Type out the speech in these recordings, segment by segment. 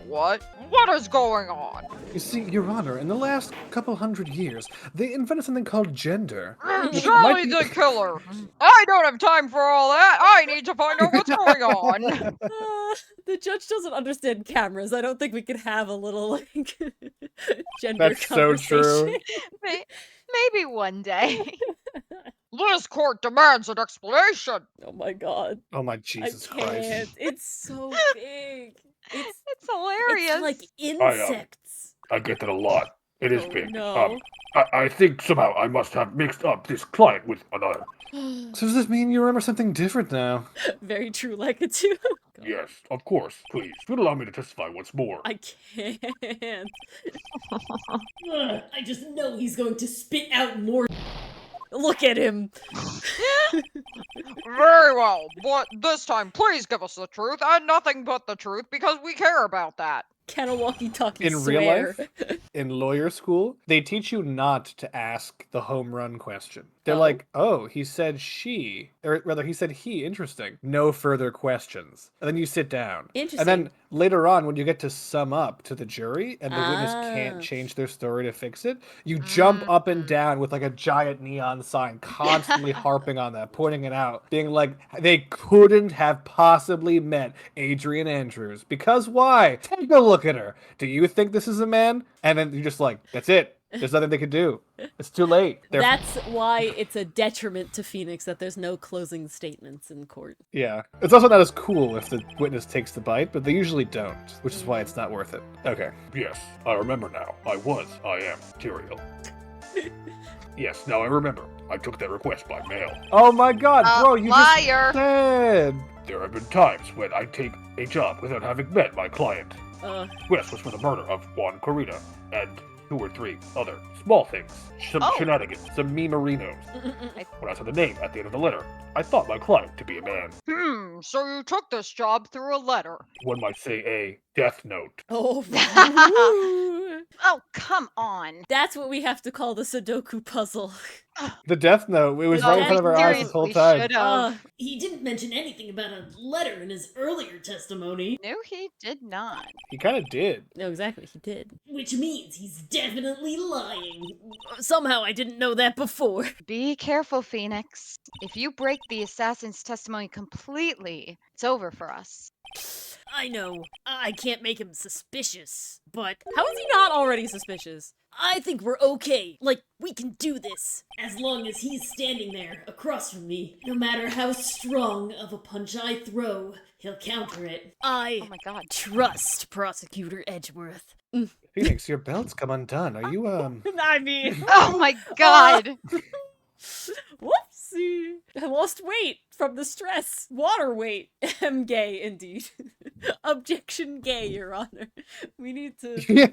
What? What is going on? You see, Your Honor, in the last couple hundred years, they invented something called gender. Which Charlie might be... the killer! I don't have time for all that! I need to find out what's going on! The judge doesn't understand cameras. I don't think we could have a little, like, gender That's so true. conversation. Maybe one day. This court demands an explanation! Oh my god. Oh my Jesus I can't. Christ. It's so big. It's hilarious. It's like insects. I get that a lot. It is Oh, big. no. I think somehow I must have mixed up this client with another. So does this mean you remember something different now? Very true, like it too. Yes, of course. Please, do allow me to testify once more. I can't. I just know he's going to spit out more. Look at him. Very well, but this time please give us the truth, and nothing but the truth, because we care about that. Can a walkie-talkie In real life, in lawyer school, they teach you not to ask the home run question. They're like, oh, he said she, or rather he said he, interesting. No further questions. And then you sit down. Interesting. And then later on, when you get to sum up to the jury and the witness can't change their story to fix it, you jump up and down with like a giant neon sign, constantly harping on that, pointing it out, being like, they couldn't have possibly met Adrian Andrews. Because why? Take a look at her. Do you think this is a man? And then you're just like, that's it. There's nothing they can do. It's too late. That's why it's a detriment to Phoenix that there's no closing statements in court. Yeah. It's also not as cool if the witness takes the bite, but they usually don't, which is why it's not worth it. Okay. Yes, I remember now. I am Tyrael. Yes, now I remember. I took that request by mail. Oh my god, bro, you liar. just said. There have been times when I take a job without having met my client. Request was for the murder of Juan Corrida and 2 or 3 other small things. Some shenanigans, some memorinos. When I saw the name at the end of the letter, I thought my client to be a man. So you took this job through a letter. One might say a death note. Oh, Oh, come on. that's what we have to call the Sudoku puzzle. The death note, it was right in front of our eyes this whole Seriously time. should've. He didn't mention anything about a letter in his earlier testimony, No, he did not. He kind of did. No, exactly, he did. which means he's definitely lying. Somehow I didn't know that before. Be careful, Phoenix. If you break the assassin's testimony completely, it's over for us. I know, I can't make him suspicious, but how is he not already suspicious? I think we're okay. Like, we can do this. As long as he's standing there, across from me, no matter how strong of a punch I throw, he'll counter it. I Oh my god. trust Prosecutor Edgeworth. Phoenix, your belt's come undone. Are you, I mean, Oh my god. whoopsie. I lost weight from the stress. Water weight. Am gay, indeed. Objection gay, Your Honor. We need to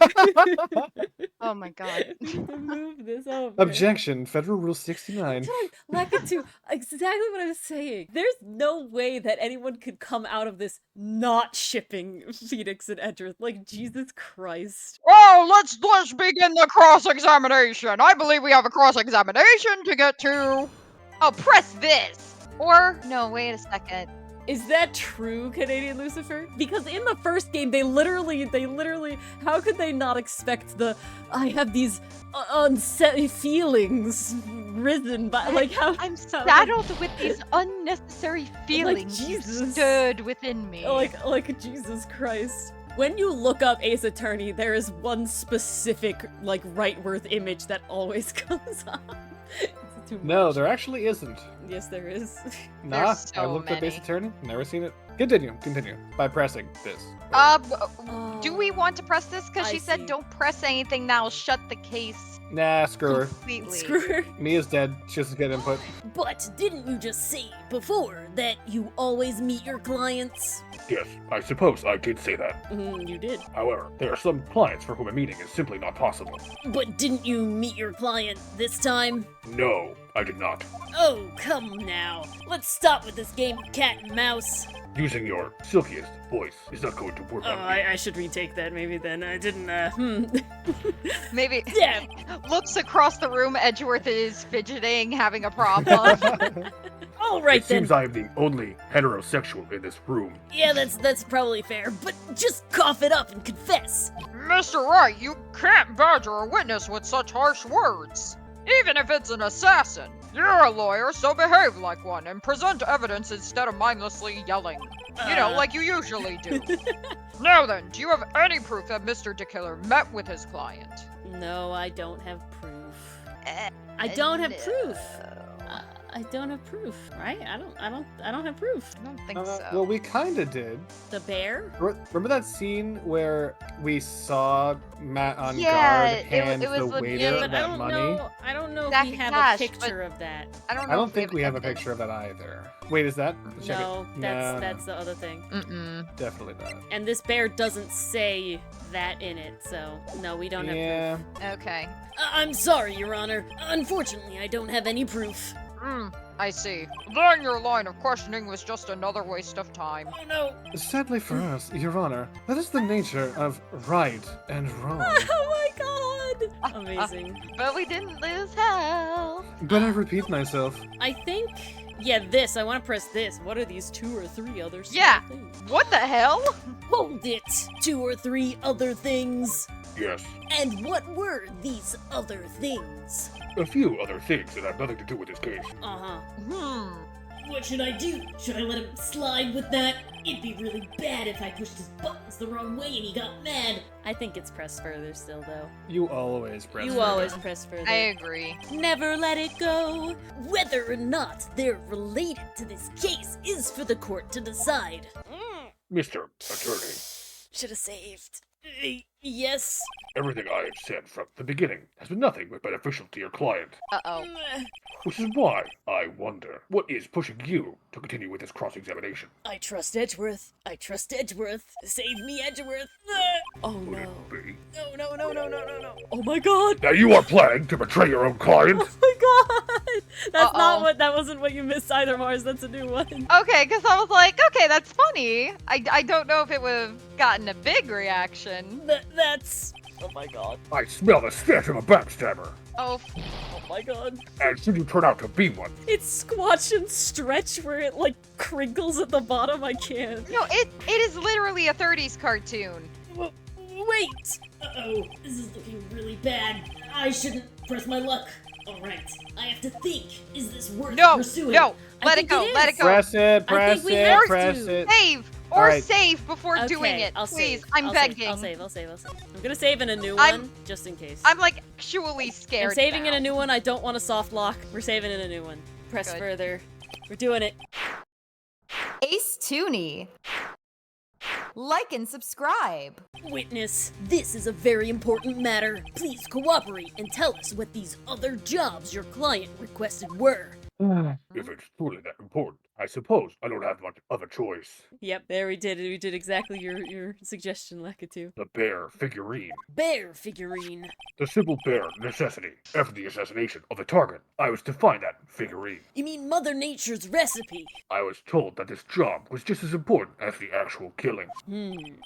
Oh my god. move this over. Objection, Federal Rule 69. Lakitu, exactly what I was saying. There's no way that anyone could come out of this not shipping Phoenix and Edgeworth. Like, Jesus Christ. Oh, let's begin the cross-examination. I believe we have a cross-examination to get to. Oh, press this! Or, no, wait a second. Is that true, Canadian Lucifer? Because in the first game, they literally, how could they not expect I have these unset feelings risen by, like, how? I'm saddled with these unnecessary feelings Jesus. you stood within me. Like Jesus Christ. When you look up Ace Attorney, there is one specific, like, Rightworth image that always comes up. It's too No, much. there actually isn't. Yes, there is. Nah, so I looked up Ace many. Attorney, never seen it. Continue. By pressing this. Do we want to press this? Because I she said see. don't press anything, that'll shut the case Nah, screw her. completely. Screw her. Mia's dead. She doesn't get input. But didn't you just say before that you always meet your clients? Yes, I suppose I did say that. You did. However, there are some clients for whom a meeting is simply not possible. But didn't you meet your client this time? No, I did not. Oh, come now. Let's stop with this game of cat and mouse. Using your silkiest voice is not going to work Oh, on me. I should retake that maybe then. I didn't, Maybe Damn. looks across the room, Edgeworth is fidgeting, having a problem. All right It then. seems I am the only heterosexual in this room. Yeah, that's probably fair, but just cough it up and confess. Mr. Wright, you can't badger a witness with such harsh words. Even if it's an assassin. You're a lawyer, so behave like one and present evidence instead of mindlessly yelling. You know, like you usually do. Now then, do you have any proof that Mr. DeKiller met with his client? No, I don't have proof. I don't have proof. I don't have proof, right? I don't have proof. I don't think so. Well, we kind of did. The bear? Remember that scene where we saw Matt on Yeah, guard hand it was the legit. waiter Yeah, but that money? I don't know Stack if we of have cash, a picture but- of that. I don't know. I don't if think we have a evidence. picture of that either. Wait, is that? Check No, it. that's the other thing. Mm-mm. Definitely not. And this bear doesn't say that in it, so no, we don't have Yeah. proof. Okay. I'm sorry, Your Honor. Unfortunately, I don't have any proof. I see. Then your line of questioning was just another waste of time. Oh no. Sadly for us, Your Honor, that is the nature of right and wrong. Oh my god! Amazing. But we didn't lose health. But I repeat myself. I think, yeah, this. I want to press this. What are these 2 or 3 other small Yeah. things? What the hell? Hold it! 2 or 3 other things. Yes, And what were these other things? a few other things that have nothing to do with this case. Uh-huh. What should I do? Should I let him slide with that? It'd be really bad if I pushed his buttons the wrong way and he got mad. I think it's press further still, though. You always press. You further. always press further. I agree. Never let it go. Whether or not they're related to this case is for the court to decide. Mr. Attorney, Should have saved. Yes. everything I have said from the beginning has been nothing but beneficial to your client. Uh-oh. Which is why I wonder what is pushing you to continue with this cross-examination. I trust Edgeworth. I trust Edgeworth. Save me, Edgeworth. Oh Would no. it be? No. Oh my god. Now you are planning to betray your own client? Oh my god. That's Uh-oh. not what, that wasn't what you missed either, Mars. That's a new one. Okay, because I was like, okay, that's funny. I don't know if it would have gotten a big reaction. That's. Oh my god. I smell the stench of a backstabber. Oh, Oh my god. And should you turn out to be one, It's Squatch and Stretch where it like crinkles at the bottom. I can't. no, it is literally a 30s cartoon. Wait. Uh-oh, this is looking really bad. I shouldn't press my luck. Alright, I have to think. Is this worth No, pursuing? no, I let it think go, it let is. it go. Press it, press we it, have press to. it. Save or Alright. save before doing Okay, it, I'll please. save. I'm I'll begging. Save. I'll save. I'm gonna save in a new I'm- one, just in case. I'm like actually scared. I'm saving now. in a new one. I don't want a soft lock. We're saving in a new one. Press Good. further. We're doing it. Ace Tooney. Like and subscribe. Witness, this is a very important matter. Please cooperate and tell us what these other jobs your client requested were. if it's truly that important, I suppose I don't have much of a choice. Yep, there we did it. We did exactly your suggestion, Lakitu. The bear figurine. Bear figurine. The simple bear necessity. After the assassination of the target, I was to find that figurine. You mean Mother Nature's recipe? I was told that this job was just as important as the actual killing.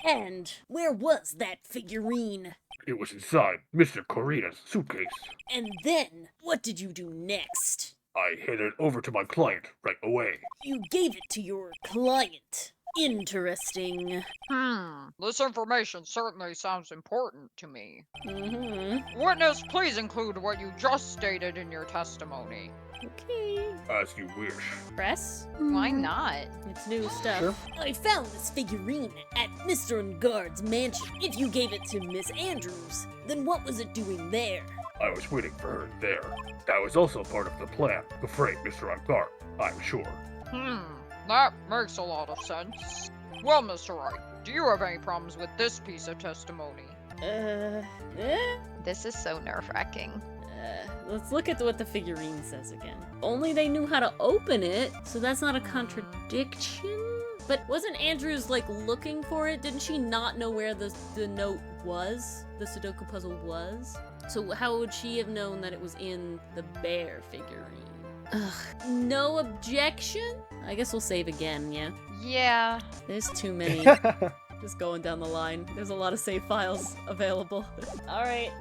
And where was that figurine? It was inside Mr. Corina's suitcase. And then, what did you do next? I handed it over to my client right away. You gave it to your client. Interesting. This information certainly sounds important to me. Mm-hmm. Witness, please include what you just stated in your testimony. Okay. As you wish. Press? Why not? It's new stuff. Sure. I found this figurine at Mr. Ungard's mansion. If you gave it to Miss Andrews, then what was it doing there? I was waiting for her there. That was also part of the plan to frame Mr. Ungard, I'm sure. That makes a lot of sense. Well, Mr. Wright, do you have any problems with this piece of testimony? Eh? This is so nerve-wracking. Let's look at what the figurine says again. Only they knew how to open it, so that's not a contradiction? But wasn't Andrews, like, looking for it? Didn't she not know where the note was? The Sudoku puzzle was? So how would she have known that it was in the bear figurine? Ugh. No objection? I guess we'll save again, yeah? Yeah. There's too many. Just going down the line. There's a lot of save files available. Alright,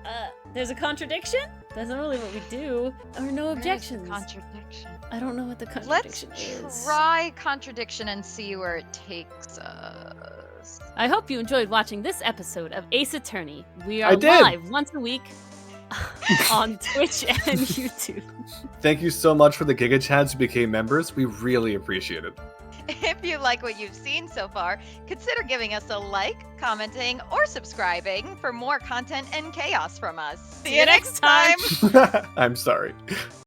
there's a contradiction? That's not really what we do. Or no objections. Contradiction. I don't know what the Let's contradiction is. try contradiction and see where it takes us. I hope you enjoyed watching this episode of Ace Attorney. We I are did. live once a week on Twitch and YouTube. Thank you so much for the Giga Chads who became members. We really appreciate it. If you like what you've seen so far, consider giving us a like, commenting, or subscribing for more content and chaos from us. See you next time! I'm sorry.